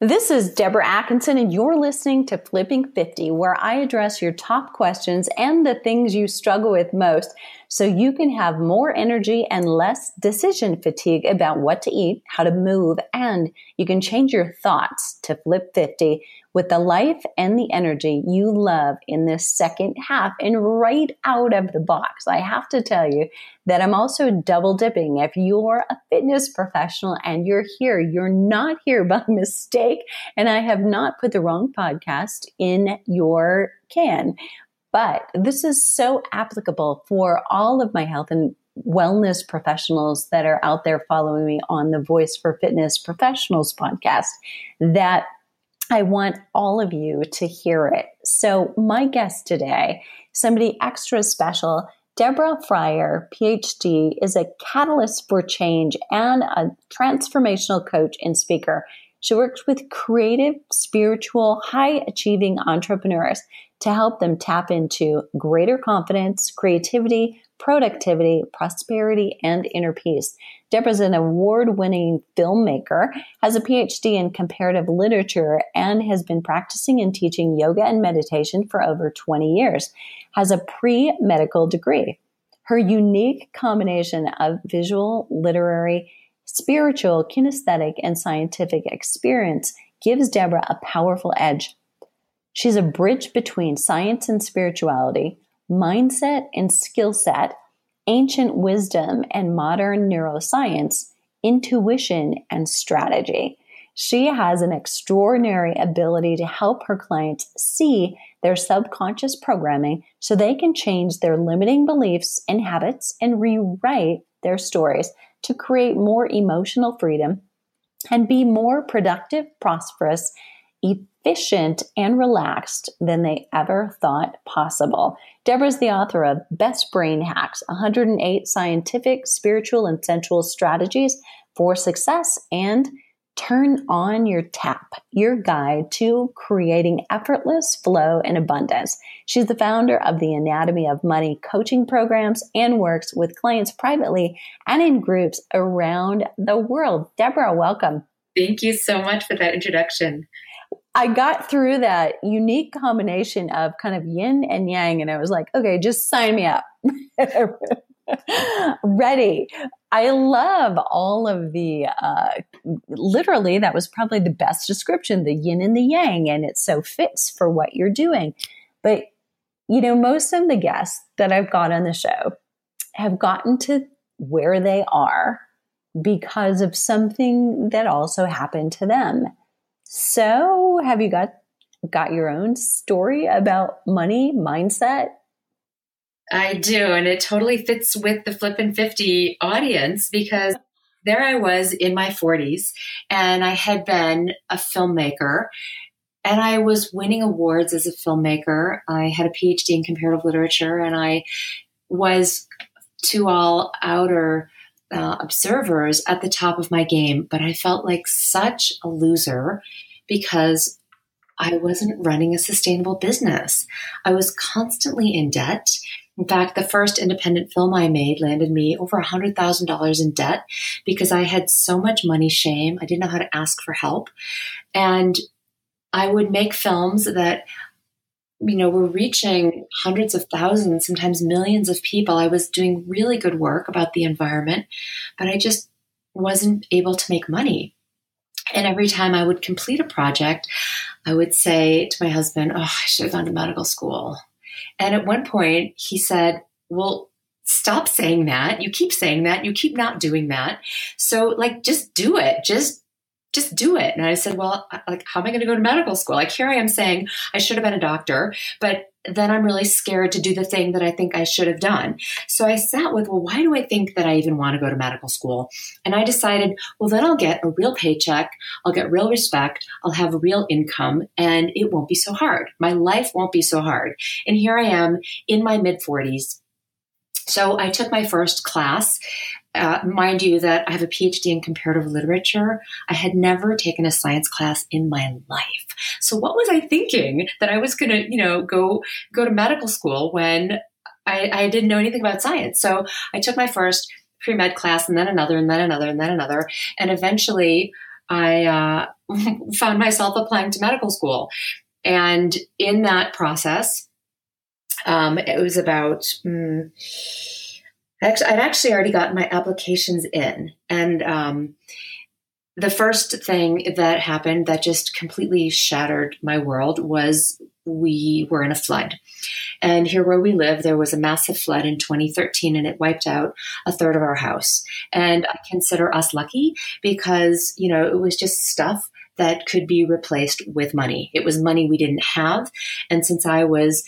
This is Deborah Atkinson, and you're listening to Flipping 50, where I address your top questions and the things you struggle with most so you can have more energy and less decision fatigue about what to eat, how to move, and you can change your thoughts to flip 50 with the life and the energy you love in this second half and right out of the box. I have to tell you that I'm also double dipping. If you're a fitness professional and you're here, you're not here by mistake, and I have not put the wrong podcast in your can. But this is so applicable for all of my health and wellness professionals that are out there following me on the Voice for Fitness Professionals podcast that I want all of you to hear it. So my guest today, somebody extra special, Deborah Fryer, PhD, is a catalyst for change and a transformational coach and speaker. She works with creative, spiritual, high-achieving entrepreneurs to help them tap into greater confidence, creativity, productivity, prosperity, and inner peace. Deborah's an award-winning filmmaker, has a PhD in comparative literature, and has been practicing and teaching yoga and meditation for over 20 years, has a pre-medical degree. Her unique combination of visual, literary, spiritual, kinesthetic, and scientific experience gives Deborah a powerful edge. She's a bridge between science and spirituality, mindset and skill set, ancient wisdom and modern neuroscience, intuition and strategy. She has an extraordinary ability to help her clients see their subconscious programming so they can change their limiting beliefs and habits and rewrite their stories to create more emotional freedom and be more productive, prosperous, efficient, and relaxed than they ever thought possible. Deborah's the author of Best Brain Hacks, 108 Scientific, Spiritual, and Sensual Strategies for Success, and Turn on Your Tap, your guide to creating effortless flow and abundance. She's the founder of the Anatomy of Money coaching programs and works with clients privately and in groups around the world. Deborah, welcome. Thank you so much for that introduction. I got through that unique combination of kind of yin and yang, and I was like, okay, just sign me up. Ready. I love all of the, literally, that was probably the best description, the yin and the yang, and it so fits for what you're doing. But, you know, most of the guests that I've got on the show have gotten to where they are because of something that also happened to them. So have you got your own story about money, mindset? I do, and it totally fits with the Flippin' 50 audience because there I was in my 40s, and I had been a filmmaker, and I was winning awards as a filmmaker. I had a PhD in comparative literature, and I was, to all outer observers, at the top of my game, but I felt like such a loser because I wasn't running a sustainable business. I was constantly in debt. In fact, the first independent film I made landed me over $100,000 in debt because I had so much money shame. I didn't know how to ask for help. And I would make films that, you know, were reaching hundreds of thousands, sometimes millions of people. I was doing really good work about the environment, but I just wasn't able to make money. And every time I would complete a project, I would say to my husband, oh, I should have gone to medical school. And at one point he said, well, stop saying that. You keep saying that. You keep not doing that. So like, just do it. Just do it. And I said, well, like, how am I going to go to medical school? Like, here I am saying I should have been a doctor, but then I'm really scared to do the thing that I think I should have done. So I sat with, well, why do I think that I even want to go to medical school? And I decided, well, then I'll get a real paycheck. I'll get real respect. I'll have real income, and it won't be so hard. My life won't be so hard. And here I am in my mid-40s. So I took my first class. Mind you that I have a PhD in comparative literature. I had never taken a science class in my life. So what was I thinking that I was going to, go to medical school when I didn't know anything about science? So I took my first pre-med class and then another and then another and then another. And eventually I found myself applying to medical school. And in that process, it was about, I'd actually already gotten my applications in. And the first thing that happened that just completely shattered my world was we were in a flood. And here where we live, there was a massive flood in 2013, and it wiped out a third of our house. And I consider us lucky because, it was just stuff that could be replaced with money. It was money we didn't have. And since I was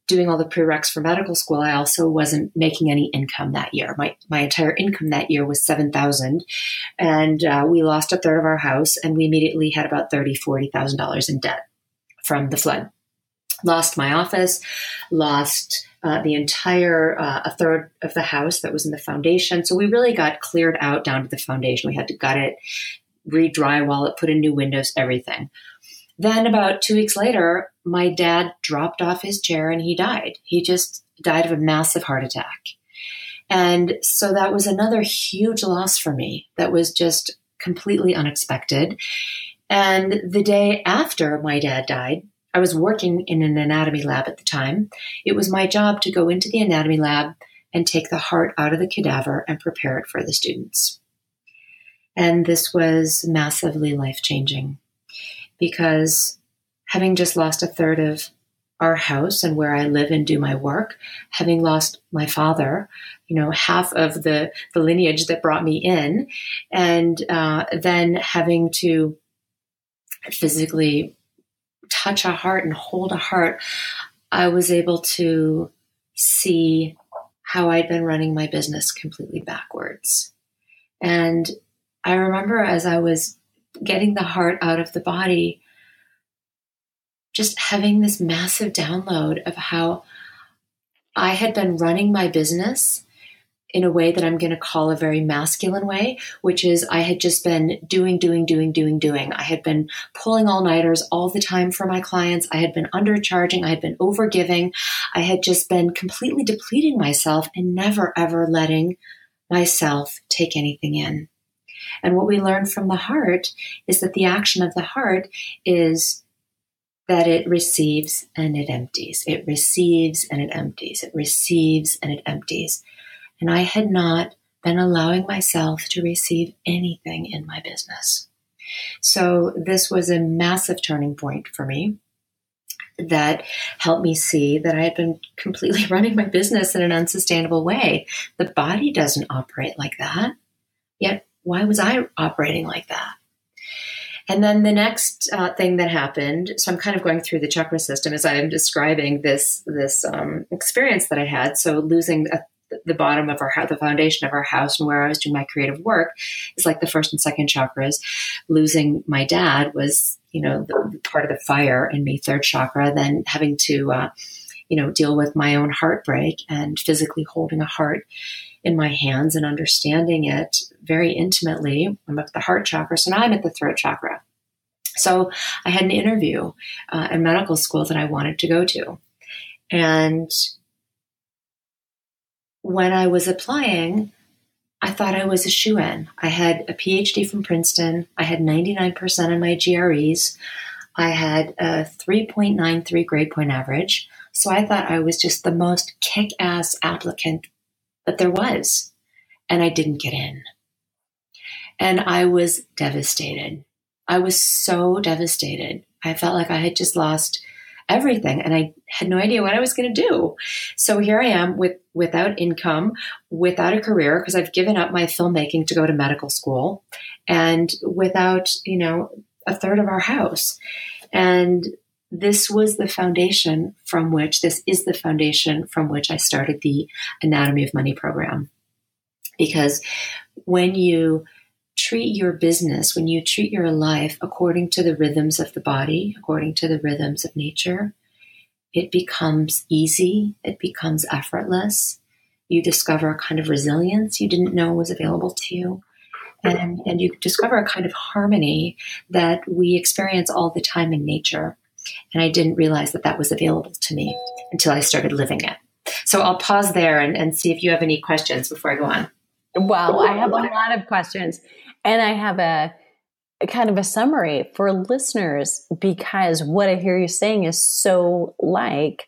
doing all the prereqs for medical school, I also wasn't making any income that year. My entire income that year was $7,000, and we lost a third of our house, and we immediately had about $30,000-$40,000 in debt from the flood. Lost my office, lost the entire a third of the house that was in the foundation. So we really got cleared out down to the foundation. We had to gut it, re-drywall it, put in new windows, everything. Then about 2 weeks later, my dad dropped off his chair and he died. He just died of a massive heart attack. And so that was another huge loss for me that was just completely unexpected. And the day after my dad died, I was working in an anatomy lab at the time. It was my job to go into the anatomy lab and take the heart out of the cadaver and prepare it for the students. And this was massively life-changing because having just lost a third of our house and where I live and do my work, having lost my father, half of the lineage that brought me in, and then having to physically touch a heart and hold a heart, I was able to see how I'd been running my business completely backwards. And I remember as I was getting the heart out of the body, just having this massive download of how I had been running my business in a way that I'm going to call a very masculine way, which is I had just been doing. I had been pulling all-nighters all the time for my clients. I had been undercharging. I had been overgiving. I had just been completely depleting myself and never, ever letting myself take anything in. And what we learned from the heart is that the action of the heart is that it receives and it empties. It receives and it empties. It receives and it empties. And I had not been allowing myself to receive anything in my business. So this was a massive turning point for me that helped me see that I had been completely running my business in an unsustainable way. The body doesn't operate like that. Yet, why was I operating like that? And then the next thing that happened, so I'm kind of going through the chakra system as I'm describing this experience that I had. So losing the bottom of the foundation of our house and where I was doing my creative work is like the first and second chakras. Losing my dad was, the part of the fire in me, third chakra. Then having to, deal with my own heartbreak and physically holding a heart in my hands and understanding it very intimately. I'm at the heart chakra, so now I'm at the throat chakra. So I had an interview in medical school that I wanted to go to. And when I was applying, I thought I was a shoo-in. I had a PhD from Princeton. I had 99% on my GREs. I had a 3.93 grade point average. So I thought I was just the most kick-ass applicant that there was. And I didn't get in. And I was devastated. I was so devastated. I felt like I had just lost everything, and I had no idea what I was going to do. So here I am without income, without a career, because I've given up my filmmaking to go to medical school, and without, a third of our house. And this is the foundation from which I started the Anatomy of Money program. Because when you treat your business, when you treat your life according to the rhythms of the body, according to the rhythms of nature, it becomes easy. It becomes effortless. You discover a kind of resilience you didn't know was available to you. And you discover a kind of harmony that we experience all the time in nature. And I didn't realize that was available to me until I started living it. So I'll pause there and see if you have any questions before I go on. Well, I have a lot of questions. And I have kind of a summary for listeners, because what I hear you saying is so like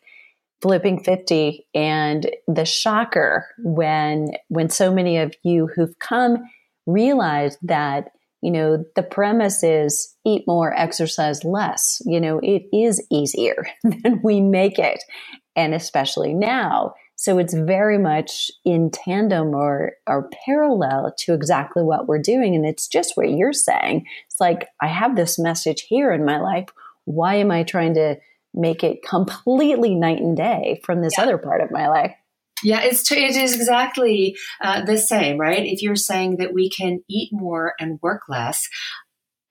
flipping 50 and the shocker when so many of you who've come realize that, the premise is eat more, exercise less. It is easier than we make it. And especially now. So it's very much in tandem or parallel to exactly what we're doing. And it's just what you're saying. It's like, I have this message here in my life. Why am I trying to make it completely night and day from this other part of my life? Yeah, it is exactly the same, right? If you're saying that we can eat more and work less,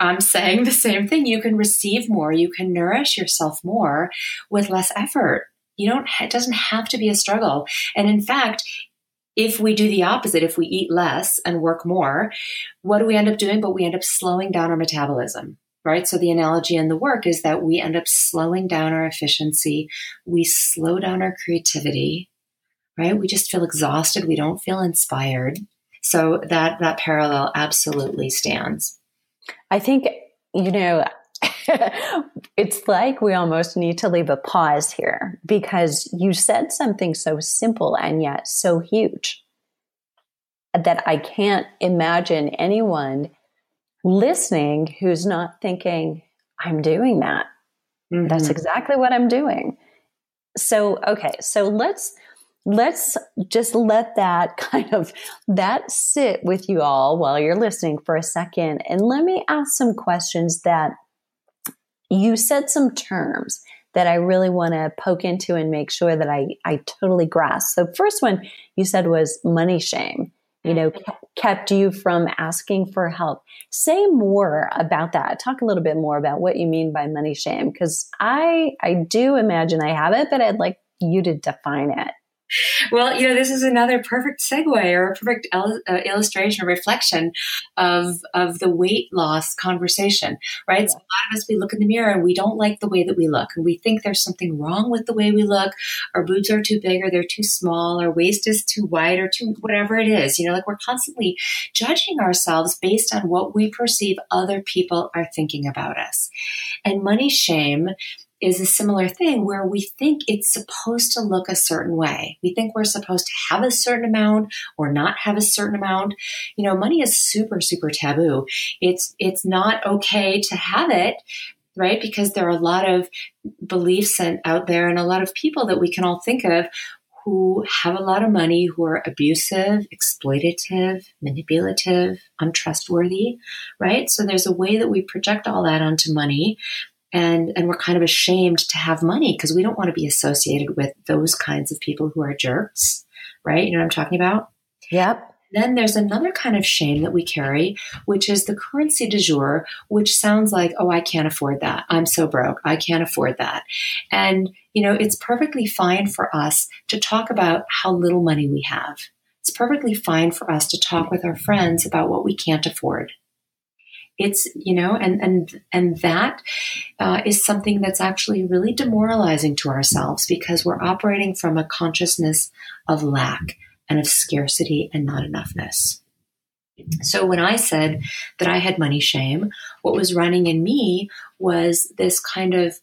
I'm saying the same thing. You can receive more, you can nourish yourself more with less effort. It doesn't have to be a struggle. And in fact, if we do the opposite, if we eat less and work more, what do we end up doing? But we end up slowing down our metabolism, right? So the analogy in the work is that we end up slowing down our efficiency. We slow down our creativity, right? We just feel exhausted. We don't feel inspired. So that parallel absolutely stands. I think, it's like we almost need to leave a pause here, because you said something so simple and yet so huge that I can't imagine anyone listening who's not thinking, I'm doing that. Mm-hmm. That's exactly what I'm doing. So, okay. So let's just let that sit with you all while you're listening for a second. And let me ask some questions that you said, some terms that I really want to poke into and make sure that I totally grasp. So first one you said was money shame, kept you from asking for help. Say more about that. Talk a little bit more about what you mean by money shame, because I do imagine I have it, but I'd like you to define it. Well, this is another perfect segue or a perfect illustration or reflection of the weight loss conversation, right? Yeah. So a lot of us, we look in the mirror and we don't like the way that we look, and we think there's something wrong with the way we look. Our boobs are too big, or they're too small, our waist is too wide, or too whatever it is. Like we're constantly judging ourselves based on what we perceive other people are thinking about us. And money shame is a similar thing, where we think it's supposed to look a certain way. We think we're supposed to have a certain amount or not have a certain amount. Money is super, super taboo. It's not okay to have it, right? Because there are a lot of beliefs out there and a lot of people that we can all think of who have a lot of money, who are abusive, exploitative, manipulative, untrustworthy, right? So there's a way that we project all that onto money. And we're kind of ashamed to have money because we don't want to be associated with those kinds of people who are jerks, right? You know what I'm talking about? Yep. Then there's another kind of shame that we carry, which is the currency du jour, which sounds like, oh, I can't afford that. I'm so broke. I can't afford that. And, it's perfectly fine for us to talk about how little money we have. It's perfectly fine for us to talk with our friends about what we can't afford. It's, and that is something that's actually really demoralizing to ourselves, because we're operating from a consciousness of lack and of scarcity and not enoughness. So when I said that I had money shame, what was running in me was this kind of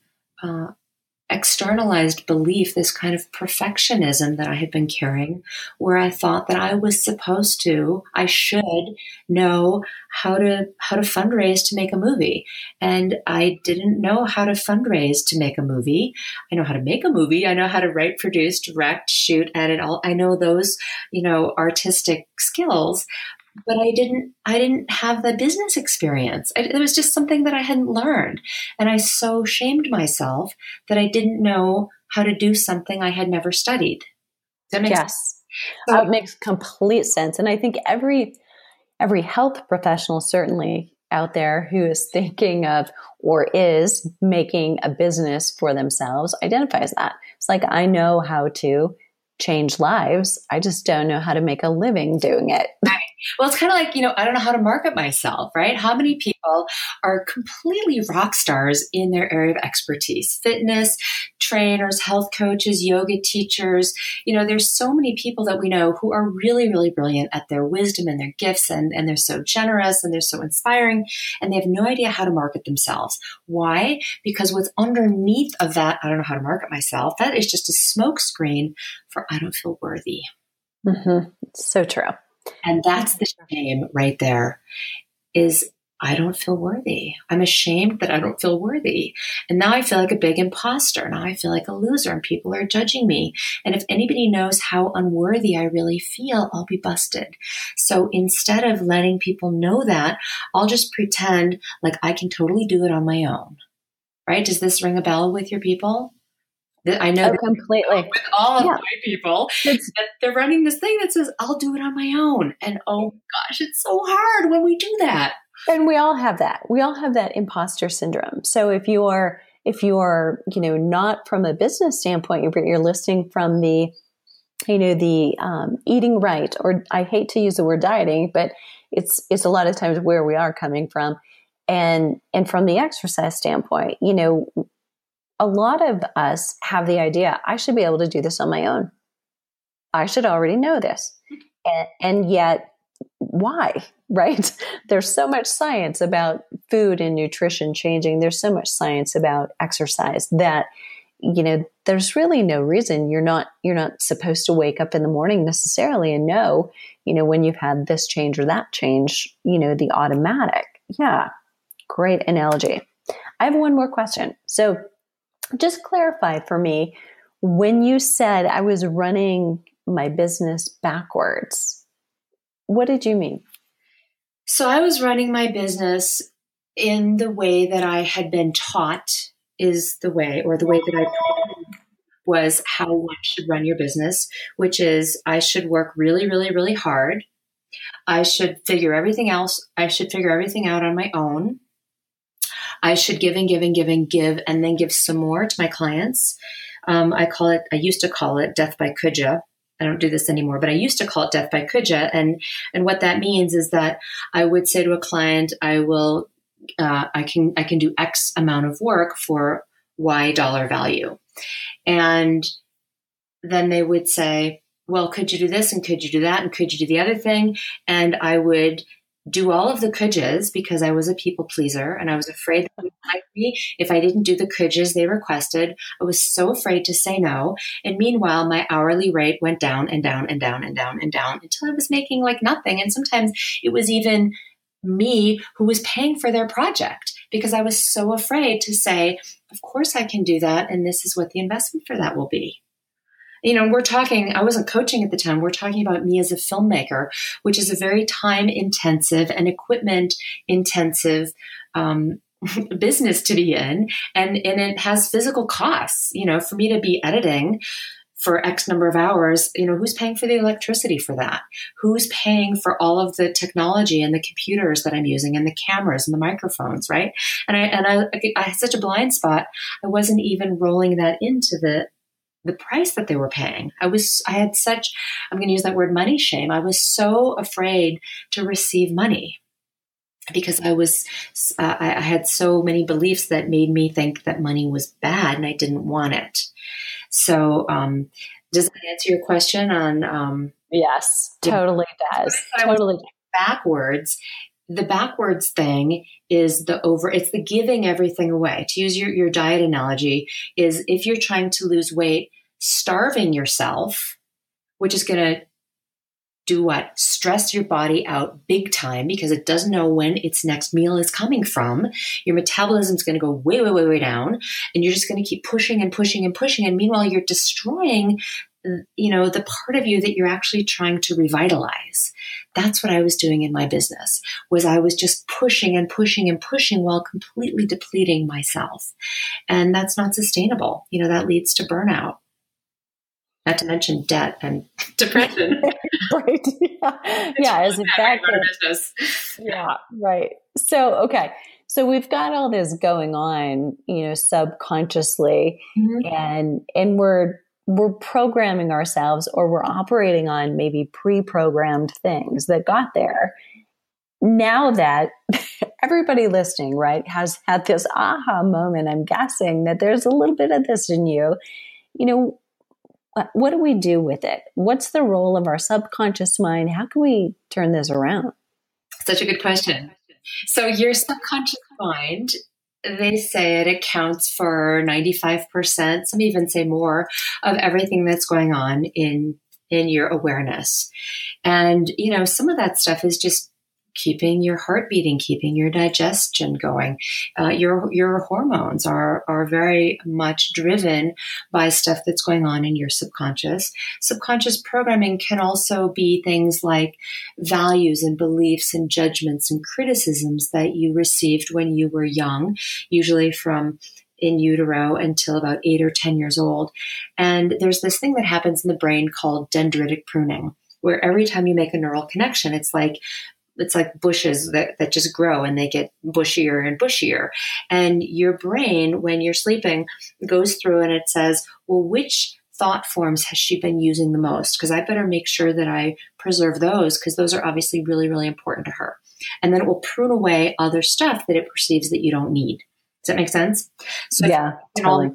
externalized belief, this kind of perfectionism that I had been carrying, where I thought that I should know how to fundraise to make a movie. And I didn't know how to fundraise to make a movie. I know how to make a movie. I know how to write, produce, direct, shoot, edit, all. I know those, artistic skills. But I didn't have the business experience. It was just something that I hadn't learned. And I so shamed myself that I didn't know how to do something I had never studied. Does that make sense? So, it makes complete sense. And I think every health professional certainly out there who is thinking of or is making a business for themselves identifies that. It's like, I know how to change lives. I just don't know how to make a living doing it. Well, it's kind of like, I don't know how to market myself, right? How many people are completely rock stars in their area of expertise? Fitness trainers, health coaches, yoga teachers. There's so many people that we know who are really, really brilliant at their wisdom and their gifts, and they're so generous and they're so inspiring, and they have no idea how to market themselves. Why? Because what's underneath of that, I don't know how to market myself, that is just a smoke screen for I don't feel worthy. Mm-hmm. So true. And that's the shame right there, is I don't feel worthy. I'm ashamed that I don't feel worthy. And now I feel like a big imposter. Now I feel like a loser and people are judging me. And if anybody knows how unworthy I really feel, I'll be busted. So instead of letting people know that, I'll just pretend like I can totally do it on my own. Right? Does this ring a bell with your people? I know completely with all of my people, that they're running this thing that says, I'll do it on my own. And oh gosh, it's so hard when we do that. And we all have that. We all have that imposter syndrome. So if you are, not from a business standpoint, you're listening from the eating right, or I hate to use the word dieting, but it's a lot of times where we are coming from. And from the exercise standpoint, a lot of us have the idea, I should be able to do this on my own. I should already know this. And yet, why? Right? There's so much science about food and nutrition changing. There's so much science about exercise that, there's really no reason you're not supposed to wake up in the morning necessarily and know, when you've had this change or that change, the automatic. Yeah. Great analogy. I have one more question. So just clarify for me, when you said I was running my business backwards, what did you mean? So I was running my business in the way that I had been taught is the way, or the way that I was how one should run your business, which is I should work really, really, really hard. I should figure everything out on my own. I should give and give and give and give, and then give some more to my clients. I used to call it death by kuja. I don't do this anymore, but I used to call it death by kuja. And what that means is that I would say to a client, I can do X amount of work for Y dollar value. And then they would say, well, could you do this? And could you do that? And could you do the other thing? And I would do all of the kujas because I was a people pleaser and I was afraid that they would like me if I didn't do the kujas they requested. I was so afraid to say no. And meanwhile, my hourly rate went down and down and down and down and down until I was making like nothing. And sometimes it was even me who was paying for their project because I was so afraid to say, of course I can do that. And this is what the investment for that will be. I wasn't coaching at the time. We're talking about me as a filmmaker, which is a very time intensive and equipment intensive business to be in. And it has physical costs, for me to be editing for X number of hours, who's paying for the electricity for that? Who's paying for all of the technology and the computers that I'm using and the cameras and the microphones, right? And I had such a blind spot. I wasn't even rolling that into the price that they were paying. I'm going to use that word, money shame. I was so afraid to receive money because I had so many beliefs that made me think that money was bad and I didn't want it. So, does that answer your question on, yes, totally does. Totally. Backwards. The backwards thing is it's the giving everything away. To use your diet analogy, is if you're trying to lose weight, starving yourself, which is going to do what? Stress your body out big time because it doesn't know when its next meal is coming from. Your metabolism is going to go way, way, way, way down. And you're just going to keep pushing and pushing and pushing. And meanwhile, you're destroying the part of you that you're actually trying to revitalize. That's what I was doing in my business, was I was just pushing and pushing and pushing while completely depleting myself. And that's not sustainable. That leads to burnout. Not to mention debt and depression. Right. Yeah. As a business. Yeah. Right. So, okay. So we've got all this going on, subconsciously, and we're programming ourselves, or we're operating on maybe pre-programmed things that got there. Now that everybody listening, right, has had this aha moment, I'm guessing that there's a little bit of this in you, what do we do with it? What's the role of our subconscious mind? How can we turn this around? Such a good question. So your subconscious mind, they say it accounts for 95%, some even say more, of everything that's going on in your awareness. And, some of that stuff is just keeping your heart beating, keeping your digestion going. Your hormones are very much driven by stuff that's going on in your subconscious. Subconscious programming can also be things like values and beliefs and judgments and criticisms that you received when you were young, usually from in utero until about 8 or 10 years old. And there's this thing that happens in the brain called dendritic pruning, where every time you make a neural connection, it's like bushes that just grow and they get bushier and bushier. And your brain, when you're sleeping, goes through and it says, well, which thought forms has she been using the most? Because I better make sure that I preserve those, because those are obviously really, really important to her. And then it will prune away other stuff that it perceives that you don't need. Does that make sense? So yeah, totally.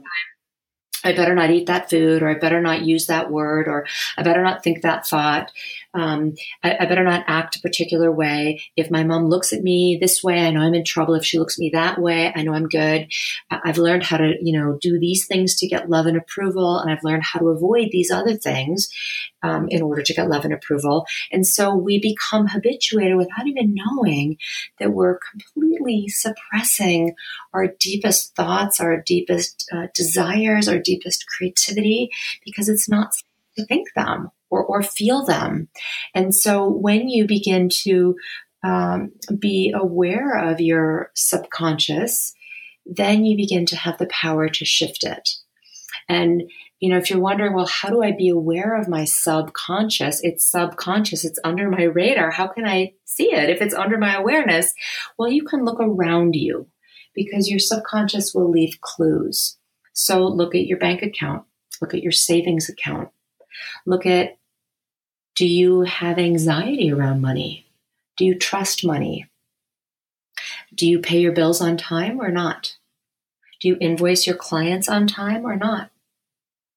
I better not eat that food, or I better not use that word, or I better not think that thought. I better not act a particular way. If my mom looks at me this way, I know I'm in trouble. If she looks at me that way, I know I'm good. I've learned how to, do these things to get love and approval. And I've learned how to avoid these other things in order to get love and approval. And so we become habituated without even knowing that we're completely suppressing our deepest thoughts, our deepest desires, our deepest creativity, because it's not safe to think them or feel them. And so when you begin to be aware of your subconscious, then you begin to have the power to shift it. And, if you're wondering, well, how do I be aware of my subconscious? It's subconscious. It's under my radar. How can I see it if it's under my awareness? Well, you can look around you, because your subconscious will leave clues. So look at your bank account. Look at your savings account. Look at, do you have anxiety around money? Do you trust money? Do you pay your bills on time or not? Do you invoice your clients on time or not?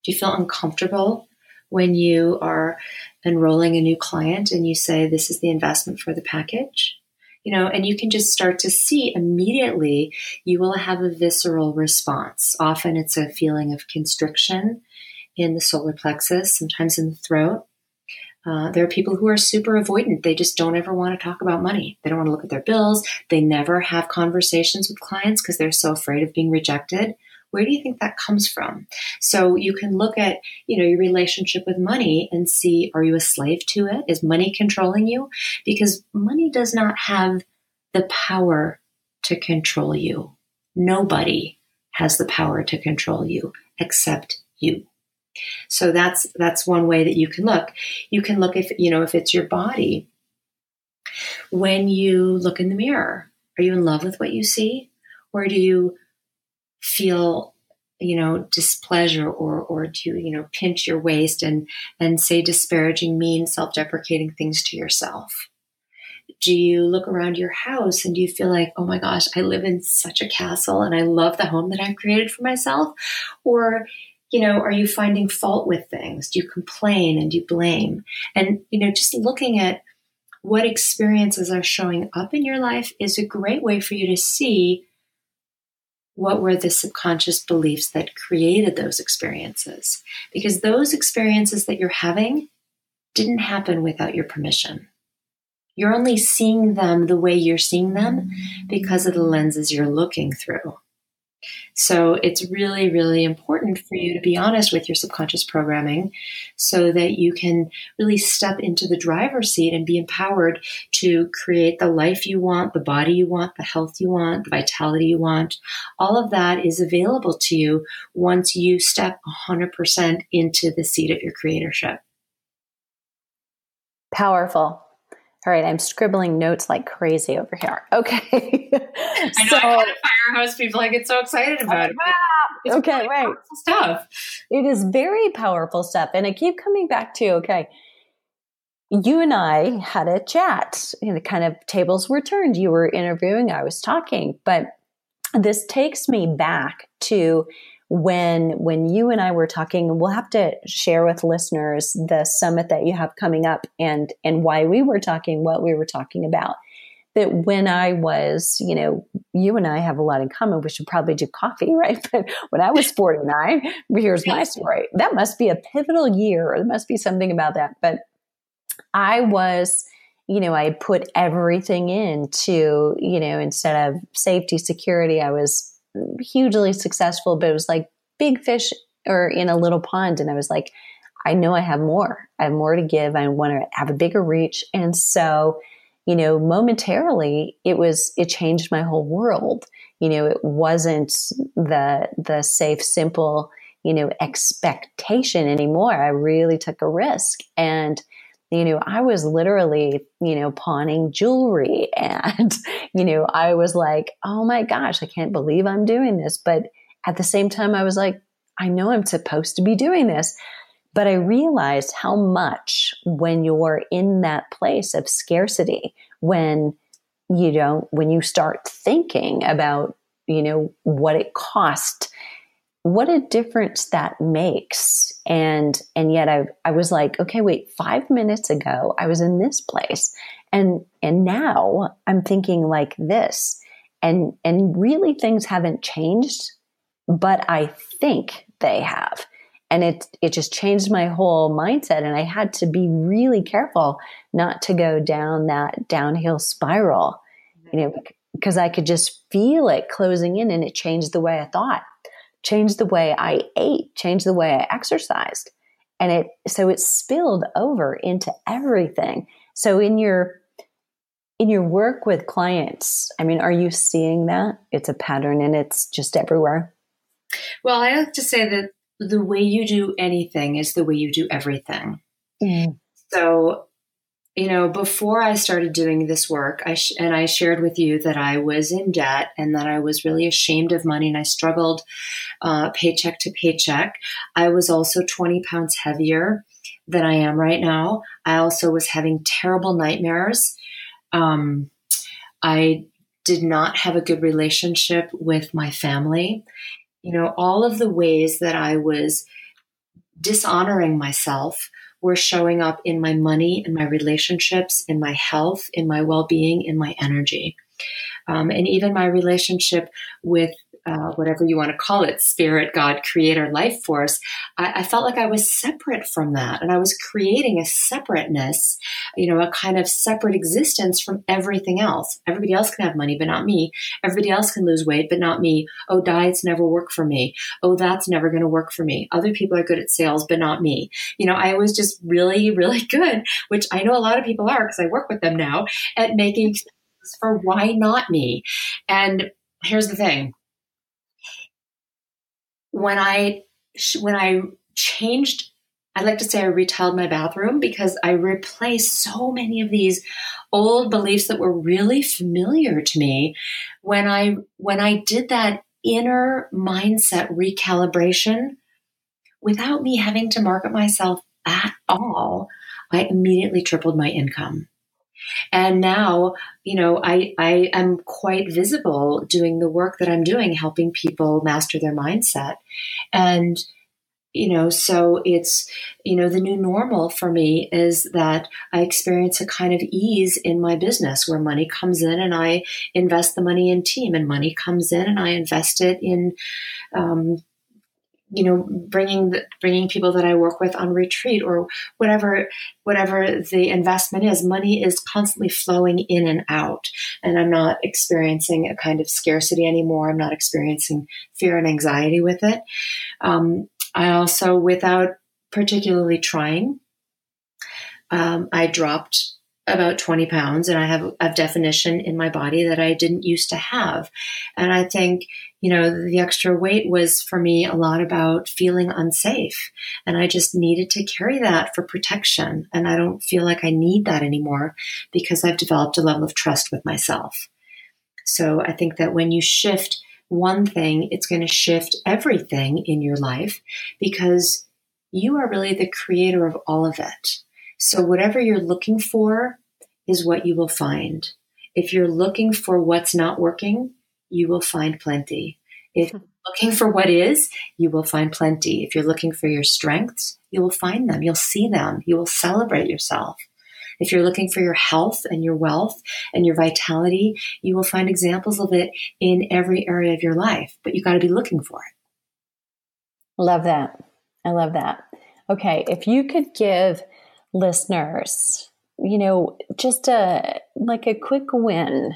Do you feel uncomfortable when you are enrolling a new client and you say, this is the investment for the package? And you can just start to see immediately you will have a visceral response. Often it's a feeling of constriction in the solar plexus, sometimes in the throat. There are people who are super avoidant. They just don't ever want to talk about money. They don't want to look at their bills. They never have conversations with clients because they're so afraid of being rejected. Where do you think that comes from? So you can look at, your relationship with money and see, are you a slave to it? Is money controlling you? Because money does not have the power to control you. Nobody has the power to control you except you. So that's one way that you can look. You can look if it's your body. When you look in the mirror, are you in love with what you see? Or do you feel, displeasure, or do you, pinch your waist and say disparaging, mean, self-deprecating things to yourself? Do you look around your house and do you feel like, oh my gosh, I live in such a castle and I love the home that I've created for myself? Or, are you finding fault with things? Do you complain and do you blame? And, just looking at what experiences are showing up in your life is a great way for you to see what were the subconscious beliefs that created those experiences. Because those experiences that you're having didn't happen without your permission. You're only seeing them the way you're seeing them because of the lenses you're looking through. So it's really, really important for you to be honest with your subconscious programming so that you can really step into the driver's seat and be empowered to create the life you want, the body you want, the health you want, the vitality you want. All of that is available to you once you step 100% into the seat of your creatorship. Powerful. All right, I'm scribbling notes like crazy over here. Okay. I know I had a fire hose. People, I get so excited about it. It's Okay, really right. powerful stuff. It is very powerful stuff. And I keep coming back to, okay, you and I had a chat, kind of tables were turned. You were interviewing, I was talking, but this takes me back to when you and I were talking, and we'll have to share with listeners the summit that you have coming up and why we were talking, what we were talking about. That when I was, you and I have a lot in common. We should probably do coffee, right? But when I was 49, here's my story. That must be a pivotal year. There must be something about that. But I was, I put everything into, instead of safety, security, I was hugely successful, but it was like big fish or in a little pond. And I was like, I know I have more. I have more to give. I want to have a bigger reach. And so, momentarily it changed my whole world. It wasn't the safe, simple, expectation anymore. I really took a risk. And I was literally, pawning jewelry and, I was like, oh my gosh, I can't believe I'm doing this. But at the same time, I was like, I know I'm supposed to be doing this. But I realized how much when you're in that place of scarcity, when you start thinking about, what it cost, what a difference that makes. And yet I was like, okay, wait, 5 minutes ago, I was in this place. And now I'm thinking like this, and really things haven't changed, but I think they have. And it just changed my whole mindset. And I had to be really careful not to go down that downhill spiral, because I could just feel it closing in, and it changed the way I thought, changed the way I ate, changed the way I exercised. And it spilled over into everything. So in your work with clients, I mean, are you seeing that? It's a pattern and it's just everywhere. Well, I like to say that the way you do anything is the way you do everything. Mm. So, before I started doing this work, I shared with you that I was in debt and that I was really ashamed of money, and I struggled paycheck to paycheck. I was also 20 pounds heavier than I am right now. I also was having terrible nightmares. I did not have a good relationship with my family. All of the ways that I was dishonoring myself were showing up in my money, in my relationships, in my health, in my well-being, in my energy. And even my relationship with whatever you want to call it, spirit, God, creator, life force, I felt like I was separate from that. And I was creating a separateness, a kind of separate existence from everything else. Everybody else can have money, but not me. Everybody else can lose weight, but not me. Oh, diets never work for me. Oh, that's never going to work for me. Other people are good at sales, but not me. I was just really, really good, which I know a lot of people are because I work with them now, at making excuses for why not me. And here's the thing. When I changed, I like to say I retiled my bathroom, because I replaced so many of these old beliefs that were really familiar to me. When I did that inner mindset recalibration, without me having to market myself at all, I immediately tripled my income. And now, I am quite visible doing the work that I'm doing, helping people master their mindset. And, so it's, the new normal for me is that I experience a kind of ease in my business where money comes in and I invest the money in team, and money comes in and I invest it in, bringing people that I work with on retreat, or whatever the investment is. Money is constantly flowing in and out, and I'm not experiencing a kind of scarcity anymore. I'm not experiencing fear and anxiety with it. I also, without particularly trying, I dropped about 20 pounds, and I have a definition in my body that I didn't used to have. And I think, the extra weight was for me a lot about feeling unsafe. And I just needed to carry that for protection. And I don't feel like I need that anymore, because I've developed a level of trust with myself. So I think that when you shift one thing, it's going to shift everything in your life because you are really the creator of all of it. So whatever you're looking for is what you will find. If you're looking for what's not working, you will find plenty. If you're looking for what is, you will find plenty. If you're looking for your strengths, you will find them. You'll see them. You will celebrate yourself. If you're looking for your health and your wealth and your vitality, you will find examples of it in every area of your life, but you got to be looking for it. Love that. I love that. Okay. If you could give listeners, just a quick win,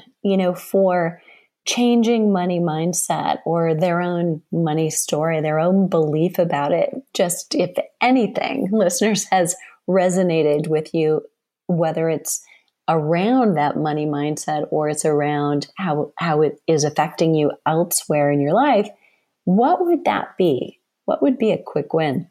for changing money mindset or their own money story, their own belief about it, just if anything, listeners, has resonated with you, whether it's around that money mindset or it's around how it is affecting you elsewhere in your life, what would that be? What would be a quick win?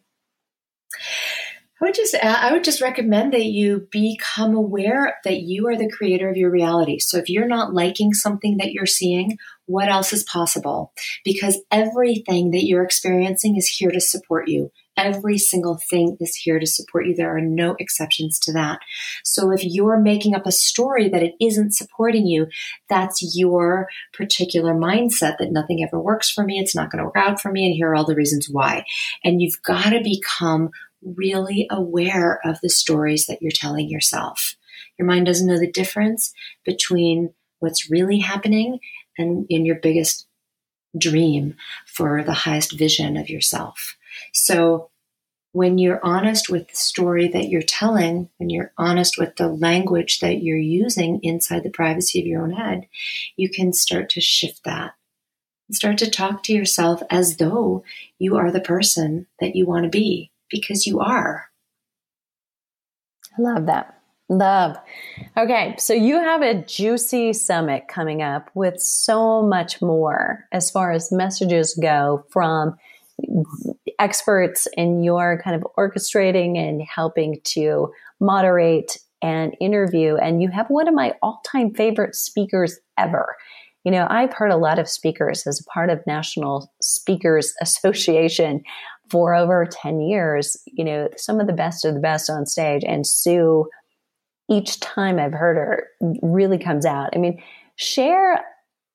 I would just recommend that you become aware that you are the creator of your reality. So if you're not liking something that you're seeing, what else is possible? Because everything that you're experiencing is here to support you. Every single thing is here to support you. There are no exceptions to that. So if you're making up a story that it isn't supporting you, that's your particular mindset that nothing ever works for me. It's not going to work out for me. And here are all the reasons why. And you've got to become really aware of the stories that you're telling yourself. Your mind doesn't know the difference between what's really happening and in your biggest dream for the highest vision of yourself. So when you're honest with the story that you're telling, when you're honest with the language that you're using inside the privacy of your own head, you can start to shift that and start to talk to yourself as though you are the person that you want to be. Because you are. I love that. Love. Okay. So you have a juicy summit coming up with so much more as far as messages go from experts in your kind of orchestrating and helping to moderate and interview. And you have one of my all-time favorite speakers ever. I've heard a lot of speakers as a part of National Speakers Association for over 10 years, some of the best on stage. And Sue, each time I've heard her, really comes out. I mean, share,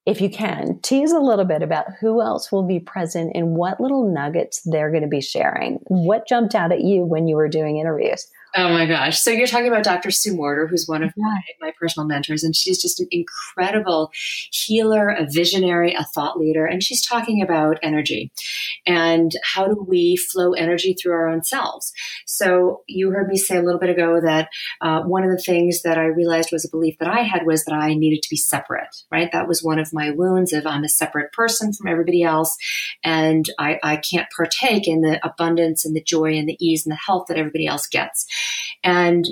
if you can, tease a little bit about who else will be present and what little nuggets they're going to be sharing. What jumped out at you when you were doing interviews? Oh my gosh. So you're talking about Dr. Sue Morter, who's one of my personal mentors, and she's just an incredible healer, a visionary, a thought leader. And she's talking about energy and how do we flow energy through our own selves. So you heard me say a little bit ago that one of the things that I realized was a belief that I had was that I needed to be separate, right? That was one of my wounds of I'm a separate person from everybody else. And I can't partake in the abundance and the joy and the ease and the health that everybody else gets. And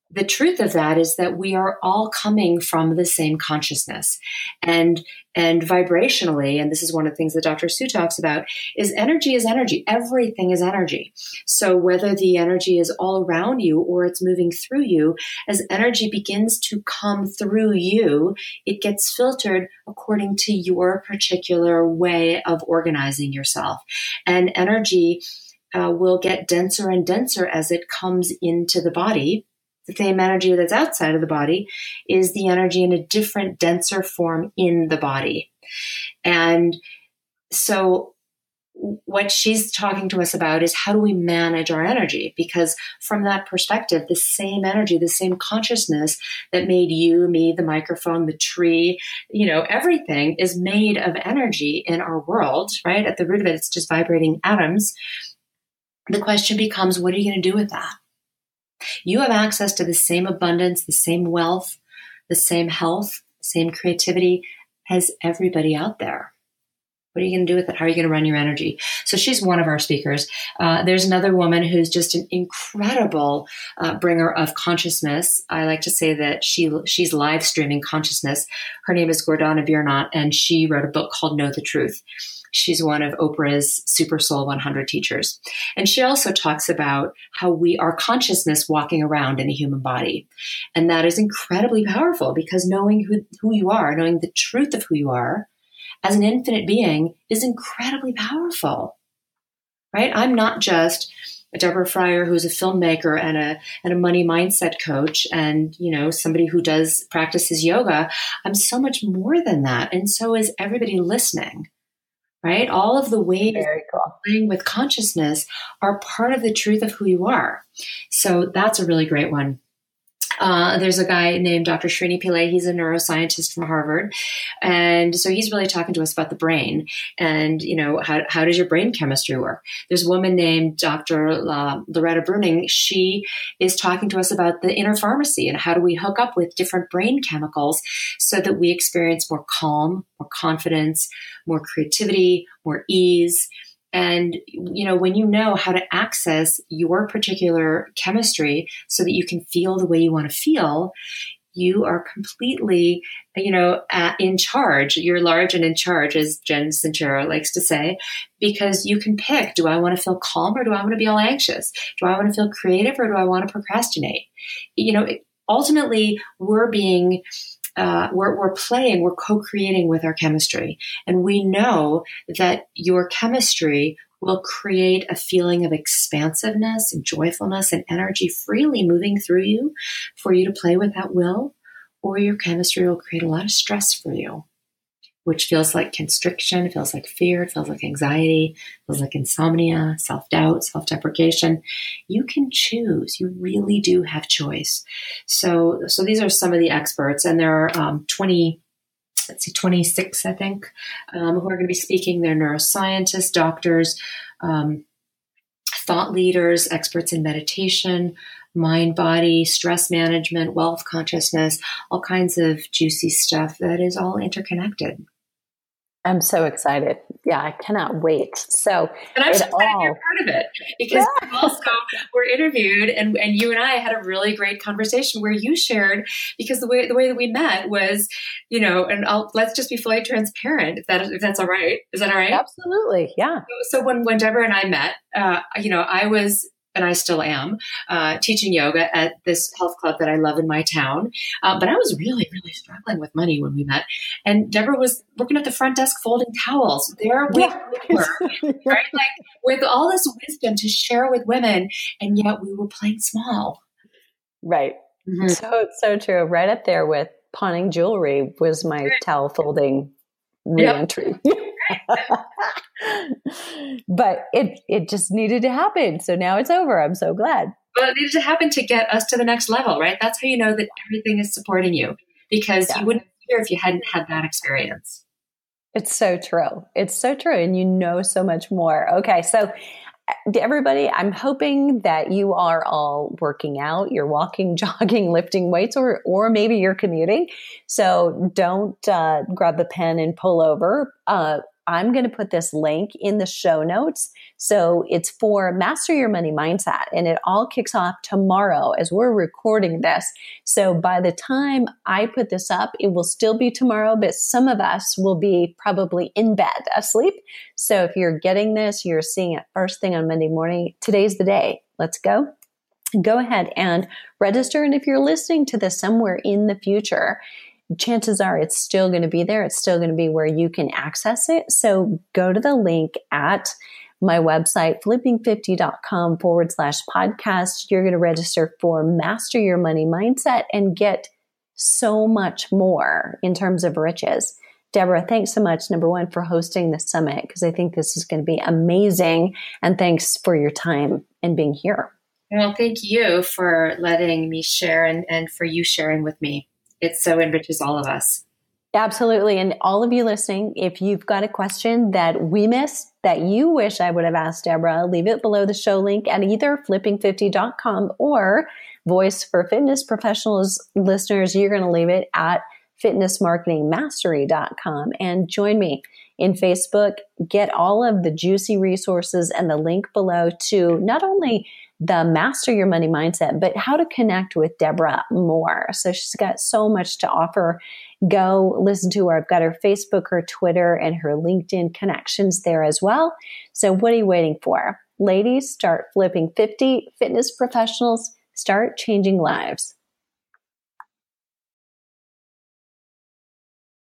the truth of that is that we are all coming from the same consciousness and vibrationally. And this is one of the things that Dr. Sue talks about is energy is energy. Everything is energy. So whether the energy is all around you or it's moving through you, as energy begins to come through you, it gets filtered according to your particular way of organizing yourself. And energy will get denser and denser as it comes into the body. The same energy that's outside of the body is the energy in a different, denser form in the body. And so what she's talking to us about is how do we manage our energy? Because from that perspective, the same energy, the same consciousness that made you, me, the microphone, the tree, everything is made of energy in our world, right? At the root of it, it's just vibrating atoms. The question becomes, what are you going to do with that? You have access to the same abundance, the same wealth, the same health, same creativity as everybody out there. What are you going to do with it? How are you going to run your energy? So she's one of our speakers. There's another woman who's just an incredible bringer of consciousness. I like to say that she's live streaming consciousness. Her name is Gordana Biernat, and she wrote a book called Know the Truth. She's one of Oprah's Super Soul 100 teachers. And she also talks about how we are consciousness walking around in a human body. And that is incredibly powerful because knowing who you are, knowing the truth of who you are, as an infinite being is incredibly powerful, right? I'm not just Deborah Fryer, who's a filmmaker and a money mindset coach, and somebody who practices yoga. I'm so much more than that, and so is everybody listening. Right? All of the ways playing with consciousness are part of the truth of who you are. So that's a really great one. There's a guy named Dr. Srini Pillai. He's a neuroscientist from Harvard. And so he's really talking to us about the brain and, how does your brain chemistry work? There's a woman named Dr. Loretta Bruning. She is talking to us about the inner pharmacy and how do we hook up with different brain chemicals so that we experience more calm, more confidence, more creativity, more ease. And, when you know how to access your particular chemistry so that you can feel the way you want to feel, you are completely, in charge. You're large and in charge, as Jen Sincero likes to say, because you can pick, do I want to feel calm or do I want to be all anxious? Do I want to feel creative or do I want to procrastinate? Ultimately, we're being we're playing, we're co-creating with our chemistry. And we know that your chemistry will create a feeling of expansiveness and joyfulness and energy freely moving through you for you to play with at will, or your chemistry will create a lot of stress for you, which feels like constriction, feels like fear, feels like anxiety, feels like insomnia, self-doubt, self-deprecation. You can choose. You really do have choice. So these are some of the experts, and there are 26, I think, who are going to be speaking. They're neuroscientists, doctors, thought leaders, experts in meditation, mind, body, stress management, wealth consciousness, all kinds of juicy stuff that is all interconnected. I'm so excited. Yeah, I cannot wait. So, and I'm so excited to be a part of it because you also were interviewed, and you and I had a really great conversation where you shared, because the way that we met was, and let's just be fully transparent if that's all right. Is that all right? Absolutely. Yeah. So when Deborah and I met, I was, and I still am, teaching yoga at this health club that I love in my town. But I was really, really struggling with money when we met. And Deborah was working at the front desk folding towels. There we were, right? Like with all this wisdom to share with women, and yet we were playing small. Right. Mm-hmm. So true. Right up there with pawning jewelry was my towel folding reentry. Yep. But it just needed to happen. So now it's over. I'm so glad. Well, it needed to happen to get us to the next level, right? That's how you know that everything is supporting you, because you wouldn't be here if you hadn't had that experience. It's so true. It's so true. And you know so much more. Okay. So everybody, I'm hoping that you are all working out, you're walking, jogging, lifting weights, or maybe you're commuting. So don't grab the pen and pull over. I'm going to put this link in the show notes. So it's for Master Your Money Mindset, and it all kicks off tomorrow as we're recording this. So by the time I put this up, it will still be tomorrow, but some of us will be probably in bed asleep. So if you're getting this, you're seeing it first thing on Monday morning, today's the day. Let's go. Go ahead and register. And if you're listening to this somewhere in the future, chances are it's still going to be there. It's still going to be where you can access it. So go to the link at my website, flipping50.com/podcast. You're going to register for Master Your Money Mindset and get so much more in terms of riches. Deborah, thanks so much, number one, for hosting the summit, because I think this is going to be amazing. And thanks for your time and being here. Well, thank you for letting me share and for you sharing with me. It so enriches all of us. Absolutely. And all of you listening, if you've got a question that we missed that you wish I would have asked Deborah, leave it below the show link at either flipping50.com or Voice for Fitness Professionals listeners. You're going to leave it at fitnessmarketingmastery.com and join me in Facebook. Get all of the juicy resources and the link below to not only the Master Your Money Mindset, but how to connect with Deborah more. So she's got so much to offer. Go listen to her. I've got her Facebook, her Twitter, and her LinkedIn connections there as well. So what are you waiting for? Ladies, start flipping 50. Fitness professionals, start changing lives.